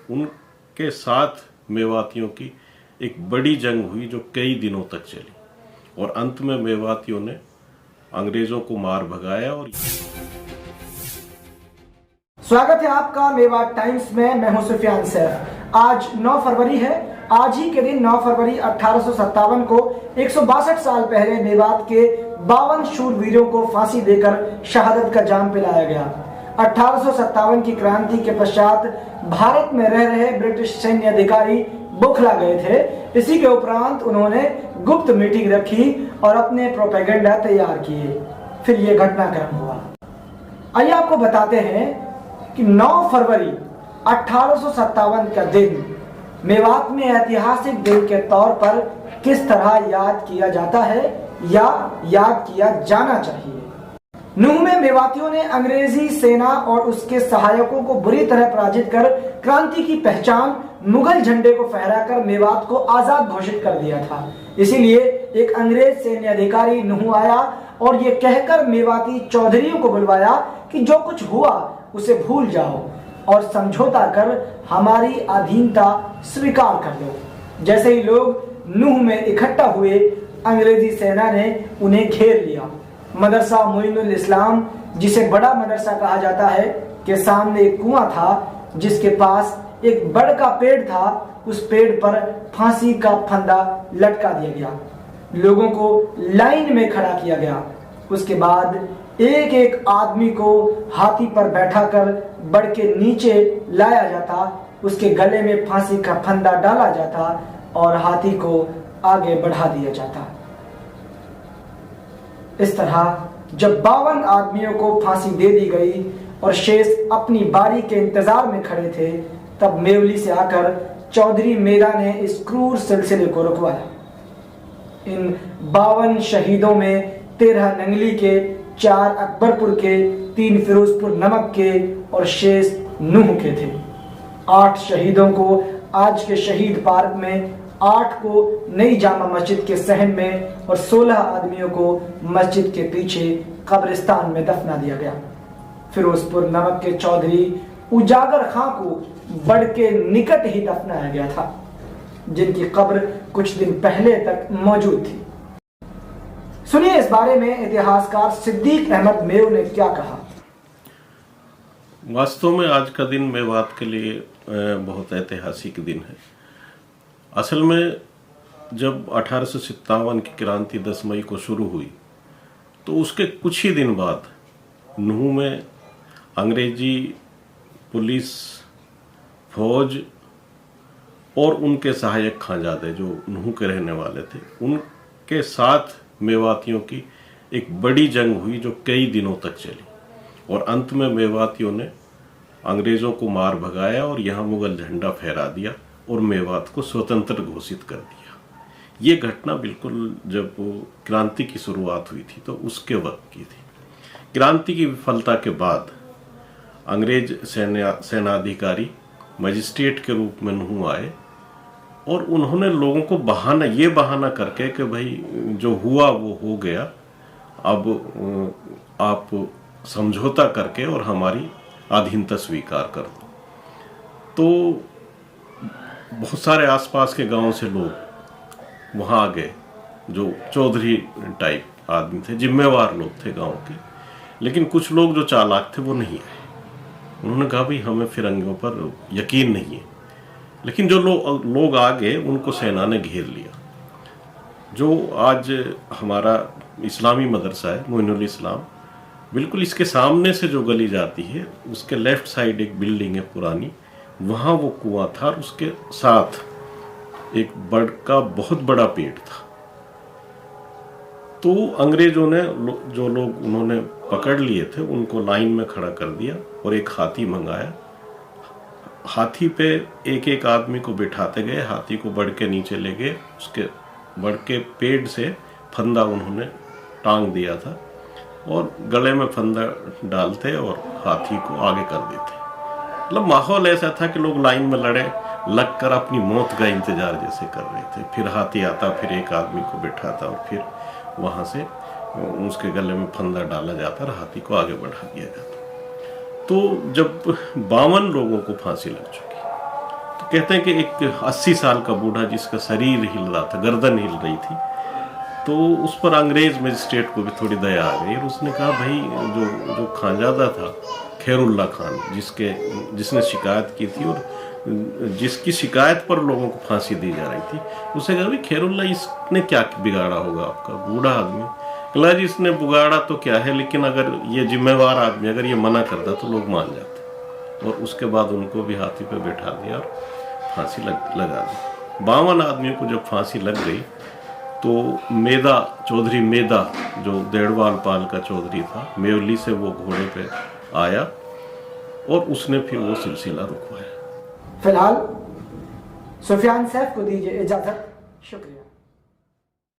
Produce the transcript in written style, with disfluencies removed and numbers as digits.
उनके साथ मेवातियों की एक बड़ी जंग हुई जो कई दिनों तक चली और अंत में मेवातियों ने अंग्रेजों को मार भगाया। और स्वागत है आपका मेवात टाइम्स में। मैं हूं सुफियान सैफ। आज 9 फरवरी है। आज ही के दिन 9 फरवरी 1857 को 162 साल पहले मेवात के 52 शूरवीरों को फांसी देकर शहादत का जाम पिलाया गया। 1857 की क्रांति के पश्चात भारत में रह रहे ब्रिटिश सैन्य अधिकारी बौखला गए थे। इसी के उपरांत उन्होंने गुप्त मीटिंग रखी और अपने प्रोपेगेंडा तैयार किए। फिर यह घटनाक्रम हुआ। आइए आपको बताते हैं कि 9 फरवरी 1857 का दिन मेवात में ऐतिहासिक दिन के तौर पर किस तरह याद किया जाता है या याद किया जाना चाहिए। नूह में मेवातियों ने अंग्रेजी सेना और उसके सहायकों को बुरी तरह पराजित कर क्रांति की पहचान मुगल झंडे को फहराकर मेवात को आजाद घोषित कर दिया था। इसीलिए एक अंग्रेज सैन्य अधिकारी नूह आया और ये कहकर मेवाती चौधरियों को बुलवाया कि जो कुछ हुआ उसे भूल जाओ और समझौता कर हमारी अधीनता स्वीकार कर लो। जैसे ही लोग नूह में इकट्ठा हुए, अंग्रेजी सेना ने उन्हें घेर लिया। मदरसा मोइनुल इस्लाम, जिसे बड़ा मदरसा कहा जाता है, के सामने एक कुआं था जिसके पास एक बड़ का पेड़ था। उस पेड़ पर फांसी का फंदा लटका दिया गया। लोगों को लाइन में खड़ा किया गया। उसके बाद एक एक आदमी को हाथी पर बैठाकर बड़ के नीचे लाया जाता, उसके गले में फांसी का फंदा डाला जाता और हाथी को आगे बढ़ा दिया जाता। इस तरह जब 52 आदमियों को फांसी दे दी गई और शेष अपनी बारी के इंतजार में खड़े थे, तब मेवली से आकर चौधरी मेरा ने इस क्रूर सिलसिले को रुकवाया। इन 52 शहीदों में 13 नंगली के, 4 अकबरपुर के, 3 फिरोजपुर नमक के और शेष नूह के थे। 8 शहीदों को आज के शहीद पार्क में, 8 को नई जामा मस्जिद के सहन में और 16 आदमियों को मस्जिद के पीछे कब्रिस्तान में दफना दिया गया। फिरोजपुर नमक के चौधरी उजागर खां को बड़ के निकट ही दफनाया गया था, जिनकी कब्र कुछ दिन पहले तक मौजूद थी। सुनिए इस बारे में इतिहासकार सिद्दीक अहमद मेव ने क्या कहा। वास्तव में आज का दिन मेवात के लिए बहुत ऐतिहासिक दिन है। असल में जब 1857 की क्रांति 10 मई को शुरू हुई तो उसके कुछ ही दिन बाद नूह में अंग्रेजी पुलिस, फौज और उनके सहायक खानजादे जो नूह के रहने वाले थे, उनके साथ मेवातियों की एक बड़ी जंग हुई जो कई दिनों तक चली और अंत में मेवातियों ने अंग्रेजों को मार भगाया और यहाँ मुगल झंडा फहरा दिया और मेवात को स्वतंत्र घोषित कर दिया। ये घटना बिल्कुल जब क्रांति की शुरुआत हुई थी तो उसके वक्त की थी। क्रांति की विफलता के बाद अंग्रेज सेनाधिकारी मजिस्ट्रेट के रूप में नूह आए और उन्होंने लोगों को बहाना करके कि भाई जो हुआ वो हो गया, अब आप समझौता करके और हमारी अधीनता स्वीकार कर दो। तो बहुत सारे आसपास के गांव से लोग वहां आ गए, जो चौधरी टाइप आदमी थे, जिम्मेवार लोग थे गांव के। लेकिन कुछ लोग जो चालाक थे वो नहीं आए। उन्होंने कहा भाई हमें फिरंगियों पर यकीन नहीं है। लेकिन जो लोग आ गए उनको सेना ने घेर लिया। जो आज हमारा इस्लामी मदरसा है मोइनुल इस्लाम, बिल्कुल इसके सामने से जो गली जाती है उसके लेफ्ट साइड एक बिल्डिंग है पुरानी, वहाँ वो कुआं था और उसके साथ एक बड़ का बहुत बड़ा पेड़ था। तो अंग्रेजों ने जो लोग उन्होंने पकड़ लिए थे उनको लाइन में खड़ा कर दिया और एक हाथी मंगाया। हाथी पे एक एक आदमी को बिठाते गए, हाथी को बड़ के नीचे ले गए, उसके बड़ के पेड़ से फंदा उन्होंने टांग दिया था और गले में फंदा डालते और हाथी को आगे कर देते। मतलब माहौल ऐसा था कि लोग लाइन में लगकर अपनी मौत का इंतजार जैसे कर रहे थे। फिर हाथी आता, फिर एक आदमी को बिठाता और फिर वहां से उसके गले में फंदा डाला जाता और हाथी को आगे बढ़ा दिया जाता। तो जब 52 लोगों को फांसी लग चुकी कहते हैं कि एक 80 साल का बूढ़ा जिसका शरीर हिल रहा था, गर्दन हिल रही थी, तो उस पर अंग्रेज मजिस्ट्रेट को भी थोड़ी दया आ गई और उसने कहा भाई जो जो खानजादा था खैरुल्ला खान, जिसने शिकायत की थी और जिसकी शिकायत पर लोगों को फांसी दी जा रही थी, उसे कहा भाई खैरुल्ला इसने क्या बिगाड़ा होगा, आपका बूढ़ा आदमी। कहा जी इसने बिगाड़ा तो क्या है, लेकिन अगर ये जिम्मेवार आदमी अगर ये मना करता तो लोग मान जाते। और उसके बाद उनको भी हाथी पे बैठा दिया और फांसी लगा दी। 52 आदमियों को जब फांसी लग गई तो मेदा चौधरी मेदा, जो देड़वाल पाल का चौधरी था, मेवली से वो घोड़े पे आया और उसने फिर वो सिलसिला रुकवाया। फिलहाल सुफियान सैफ को दीजिए इजाजत। शुक्रिया।